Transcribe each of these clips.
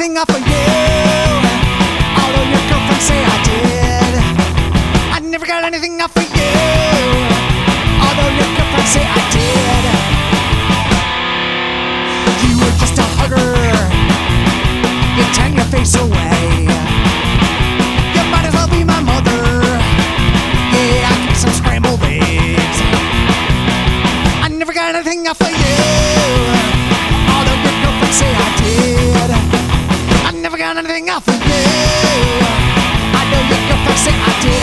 anything off of you. Although your girlfriend say I did. I never got anything off of you. Although your girlfriend say I did. You were just a hugger. You turn your face away. You might as well be my mother. Yeah, I keep some scrambled eggs. I never got anything off of you. Although your girlfriend say I did. I never got anything off of you. I know your girlfriend say I did.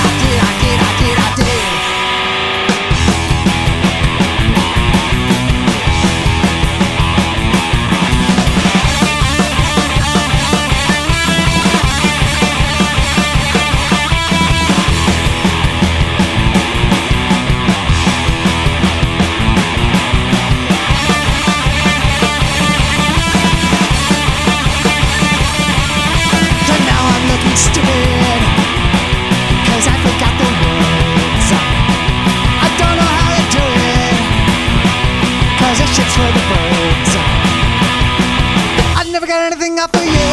Stupid, cause I forgot the words. I don't know how to do it, cause that shit's for the birds. I never got anything off of you.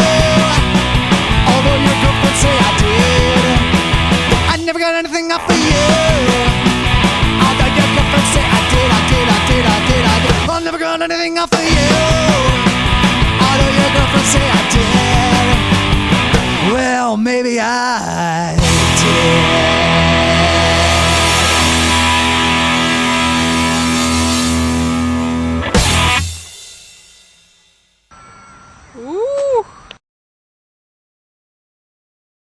Although your girlfriend say I did. I never got anything off of you. Although your girlfriend say I did. I never got anything off of you. Although your girlfriend say I did. Well, maybe I did. Ooh.